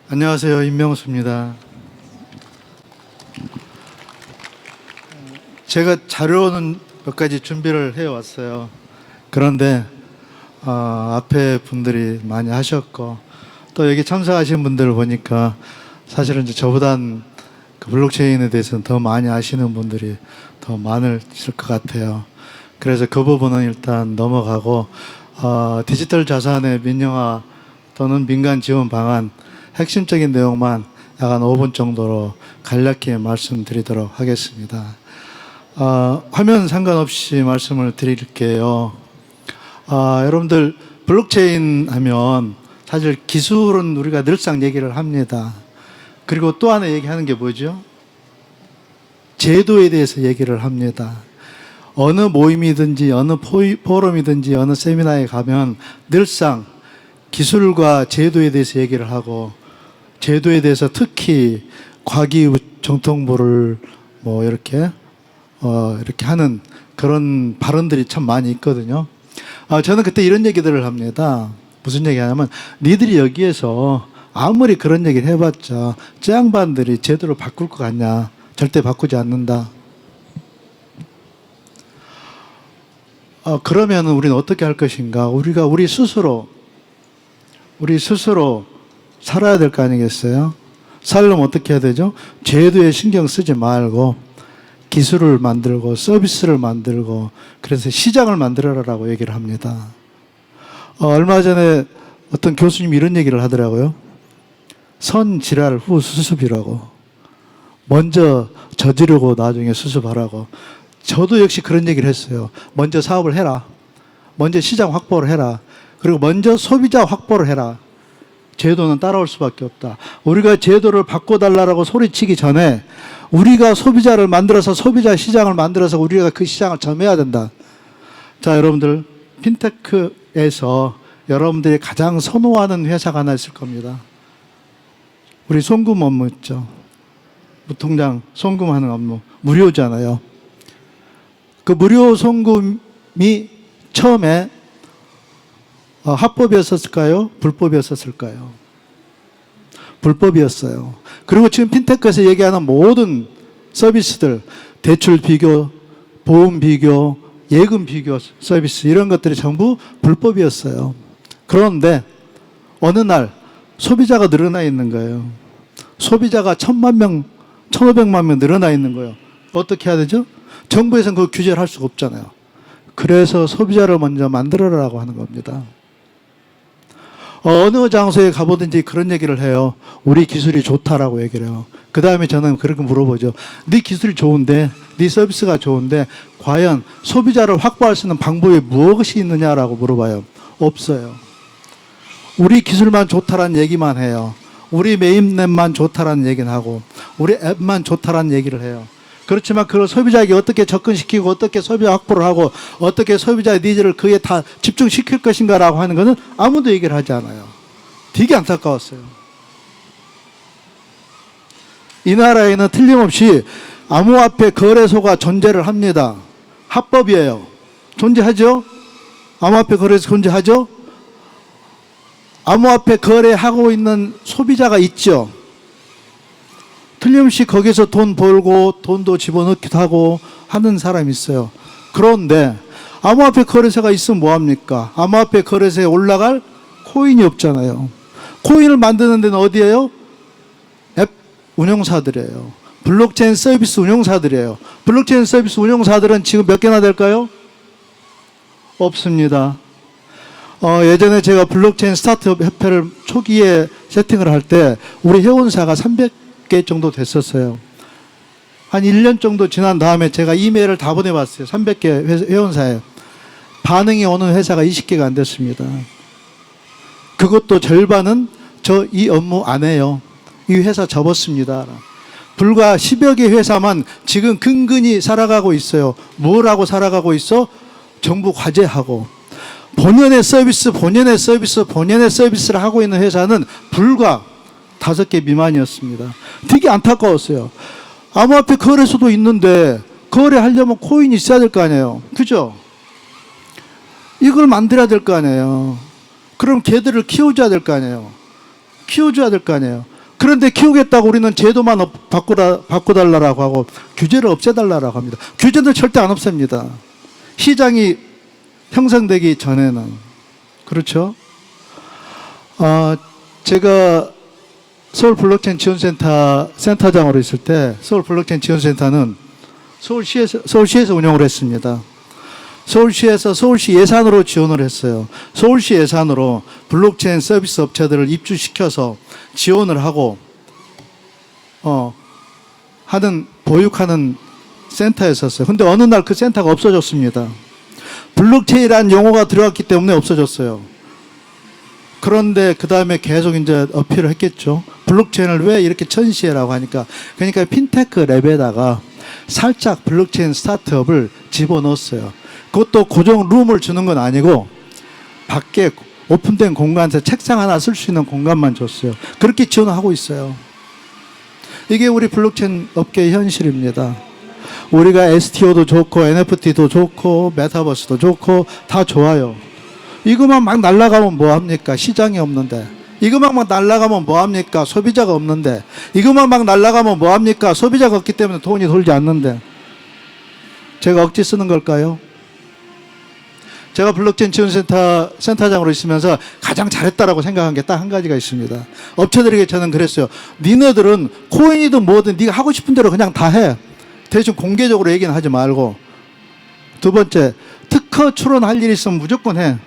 안녕하세요. 임명수입니다. 제가 자료는 몇 가지 준비를 해왔어요. 그런데 앞에 분들이 많이 하셨고 또 여기 참석하신 분들을 보니까 사실은 이제 저보단 그 블록체인에 대해서는 더 많이 아시는 분들이 더 많으실 것 같아요. 그래서 그 부분은 일단 넘어가고 디지털 자산의 민영화 또는 민간 지원 방안 핵심적인 내용만 약 한 5분 정도로 간략히 말씀드리도록 하겠습니다. 화면 상관없이 말씀을 드릴게요. 여러분들 블록체인 하면 사실 기술은 우리가 늘상 얘기를 합니다. 그리고 또 하나 얘기하는 게 뭐죠? 제도에 대해서 얘기를 합니다. 어느 모임이든지 어느 포럼이든지 어느 세미나에 가면 늘상 기술과 제도에 대해서 얘기를 하고 제도에 대해서 특히 과기정통부를 이렇게 하는 그런 발언들이 참 많이 있거든요. 저는 그때 이런 얘기들을 합니다. 무슨 얘기 하냐면 니들이 여기에서 아무리 그런 얘기를 해봤자 저 양반들이 제도를 바꿀 것 같냐. 절대 바꾸지 않는다. 그러면 우리는 어떻게 할 것인가. 우리 스스로 살아야 될 거 아니겠어요? 살려면 어떻게 해야 되죠? 제도에 신경 쓰지 말고 기술을 만들고 서비스를 만들고 그래서 시장을 만들어라라고 얘기를 합니다. 얼마 전에 어떤 교수님이 이런 얘기를 하더라고요. 선지랄 후 수습이라고. 먼저 저지르고 나중에 수습하라고. 저도 역시 그런 얘기를 했어요. 먼저 사업을 해라. 먼저 시장 확보를 해라. 그리고 먼저 소비자 확보를 해라. 제도는 따라올 수밖에 없다. 우리가 제도를 바꿔달라고 소리치기 전에 우리가 소비자를 만들어서 소비자 시장을 만들어서 우리가 그 시장을 점해야 된다. 자, 여러분들 핀테크에서 여러분들이 가장 선호하는 회사가 하나 있을 겁니다. 우리 송금 업무 있죠. 무통장 송금하는 업무 무료잖아요. 그 무료 송금이 처음에 합법이었을까요? 불법이었을까요? 불법이었어요. 그리고 지금 핀테크에서 얘기하는 모든 서비스들, 대출 비교, 보험 비교, 예금 비교 서비스 이런 것들이 전부 불법이었어요. 그런데 어느 날 소비자가 늘어나 있는 거예요. 소비자가 1,000만 명, 1,500만 명 늘어나 있는 거예요. 어떻게 해야 되죠? 정부에서는 그 규제를 할 수가 없잖아요. 그래서 소비자를 먼저 만들어라고 하는 겁니다. 어느 장소에 가보든지 그런 얘기를 해요. 우리 기술이 좋다라고 얘기를 해요. 그 다음에 저는 그렇게 물어보죠. 네 기술이 좋은데, 네 서비스가 좋은데 과연 소비자를 확보할 수 있는 방법이 무엇이 있느냐라고 물어봐요. 없어요. 우리 기술만 좋다라는 얘기만 해요. 우리 메인넷만 좋다라는 얘기는 하고 우리 앱만 좋다라는 얘기를 해요. 그렇지만 그걸 소비자에게 어떻게 접근시키고 어떻게 소비자 확보를 하고 어떻게 소비자의 니즈를 그에 다 집중시킬 것인가라고 하는 것은 아무도 얘기를 하지 않아요. 되게 안타까웠어요. 이 나라에는 틀림없이 암호화폐 거래소가 존재를 합니다. 합법이에요. 존재하죠? 암호화폐 거래소 존재하죠? 암호화폐 거래하고 있는 소비자가 있죠. 틀림없이 거기서 돈 벌고 돈도 집어넣기도 하고 하는 사람이 있어요. 그런데 암호화폐 거래소가 있으면 뭐합니까? 암호화폐 거래소에 올라갈 코인이 없잖아요. 코인을 만드는 데는 어디예요? 앱 운영사들이에요. 블록체인 서비스 운영사들이에요. 블록체인 서비스 운영사들은 지금 몇 개나 될까요? 없습니다. 예전에 제가 블록체인 스타트업 협회를 초기에 세팅을 할 때 우리 회원사가 300개 정도 됐었어요. 한 1년 정도 지난 다음에 제가 이메일을 다 보내봤어요. 300개 회원사에. 반응이 오는 회사가 20개가 안 됐습니다. 그것도 절반은 저 이 업무 안 해요. 이 회사 접었습니다. 불과 10여 개 회사만 지금 근근히 살아가고 있어요. 뭘 하고 살아가고 있어? 정부 과제하고. 본연의 서비스를 하고 있는 회사는 불과 5개 미만이었습니다. 되게 안타까웠어요. 암호화폐 거래소도 있는데 거래하려면 코인이 있어야 될 거 아니에요. 그죠? 이걸 만들어야 될 거 아니에요. 그럼 걔들을 키워줘야 될 거 아니에요. 그런데 키우겠다고 우리는 제도만 바꿔달라고 하고 규제를 없애달라고 합니다. 규제는 절대 안 없앱니다. 시장이 형성되기 전에는. 그렇죠? 제가 서울 블록체인 지원센터 센터장으로 있을 때 서울 블록체인 지원센터는 서울시에서 운영을 했습니다. 서울시에서 서울시 예산으로 지원을 했어요. 서울시 예산으로 블록체인 서비스 업체들을 입주시켜서 지원을 하고 보육하는 센터였었어요. 근데 어느 날 그 센터가 없어졌습니다. 블록체인이라는 용어가 들어갔기 때문에 없어졌어요. 그런데 그 다음에 계속 이제 어필을 했겠죠. 블록체인을 왜 이렇게 전시해라고 하니까, 그러니까 핀테크 랩에다가 살짝 블록체인 스타트업을 집어넣었어요. 그것도 고정 룸을 주는 건 아니고 밖에 오픈된 공간에서 책상 하나 쓸 수 있는 공간만 줬어요. 그렇게 지원하고 있어요. 이게 우리 블록체인 업계의 현실입니다. 우리가 STO도 좋고 NFT도 좋고 메타버스도 좋고 다 좋아요. 이것만 막 날아가면 뭐합니까? 시장이 없는데. 이것만 막 날아가면 뭐합니까? 소비자가 없는데. 이것만 막 날아가면 뭐합니까? 소비자가 없기 때문에 돈이 돌지 않는데. 제가 억지 쓰는 걸까요? 제가 블록체인 지원센터 센터장으로 있으면서 가장 잘했다라고 생각한 게 딱 한 가지가 있습니다. 업체들에게 저는 그랬어요. 니네들은 코인이든 뭐든 네가 하고 싶은 대로 그냥 다 해. 대신 공개적으로 얘기는 하지 말고. 두 번째, 특허 출원할 일 있으면 무조건 해.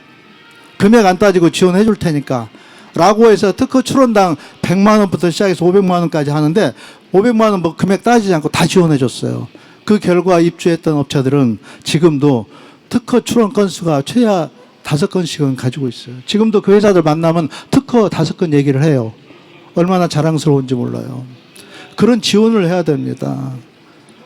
금액 안 따지고 지원해 줄 테니까. 라고 해서 특허 출원당 100만 원부터 시작해서 500만 원까지 하는데 500만 원 뭐 금액 따지지 않고 다 지원해 줬어요. 그 결과 입주했던 업체들은 지금도 특허 출원 건수가 최하 5건씩은 가지고 있어요. 지금도 그 회사들 만나면 특허 5건 얘기를 해요. 얼마나 자랑스러운지 몰라요. 그런 지원을 해야 됩니다.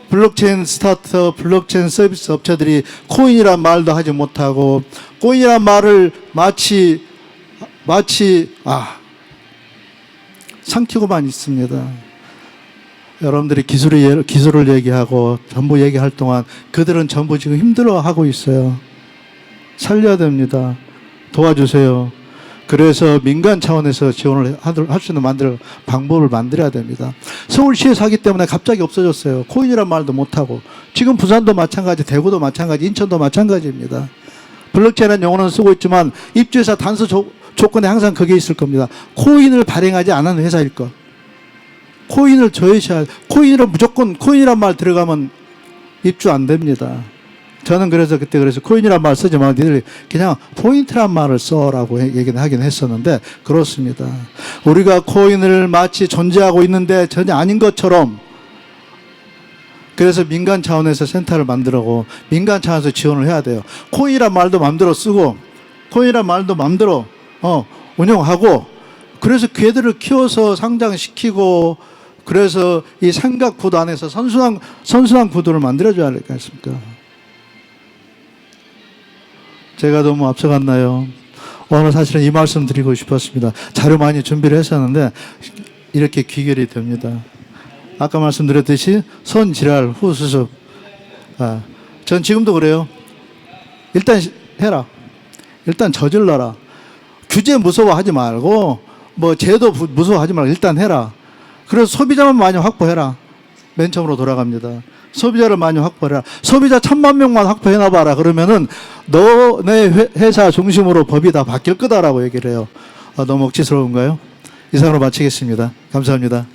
블록체인 스타트업, 블록체인 서비스 업체들이 코인이란 말도 하지 못하고 코인이란 말을 마치 삼키고만 있습니다. 여러분들이 기술을 얘기하고 전부 얘기할 동안 그들은 전부 지금 힘들어하고 있어요. 살려야 됩니다. 도와주세요. 그래서 민간 차원에서 지원을 할 수 있는 방법을 만들어야 됩니다. 서울시에서 하기 때문에 갑자기 없어졌어요. 코인이란 말도 못하고. 지금 부산도 마찬가지, 대구도 마찬가지, 인천도 마찬가지입니다. 블록체인이라는 용어는 쓰고 있지만 입주회사 단서 조건에 항상 그게 있을 겁니다. 코인을 발행하지 않은 회사일 것. 코인을 저해셔야, 코인이란 무조건 코인이란 말 들어가면 입주 안 됩니다. 저는 그래서 그때 코인이란 말 쓰지 말고 니들 그냥 포인트란 말을 써라고 얘기는 하긴 했었는데 그렇습니다. 우리가 코인을 마치 존재하고 있는데 전혀 아닌 것처럼, 그래서 민간 차원에서 센터를 만들고 민간 차원에서 지원을 해야 돼요. 코인이란 말도 마음대로 쓰고 코인이란 말도 마음대로 운영하고, 그래서 걔들을 키워서 상장시키고, 그래서 이 삼각 구도 안에서 선순환 구도를 만들어줘야 할 것 같습니다. 제가 너무 앞서갔나요? 오늘 사실은 이 말씀 드리고 싶었습니다. 자료 많이 준비를 했었는데 이렇게 귀결이 됩니다. 아까 말씀드렸듯이 선지랄 후수습. 전 지금도 그래요. 일단 해라. 일단 저질러라. 규제 무서워하지 말고 뭐 제도 무서워하지 말고 일단 해라. 그래서 소비자만 많이 확보해라. 맨 처음으로 돌아갑니다. 소비자를 많이 확보해라. 소비자 1000만 명만 확보해놔봐라. 그러면은 너네 회사 중심으로 법이 다 바뀔 거다라고 얘기를 해요. 너무 억지스러운가요? 이상으로 마치겠습니다. 감사합니다.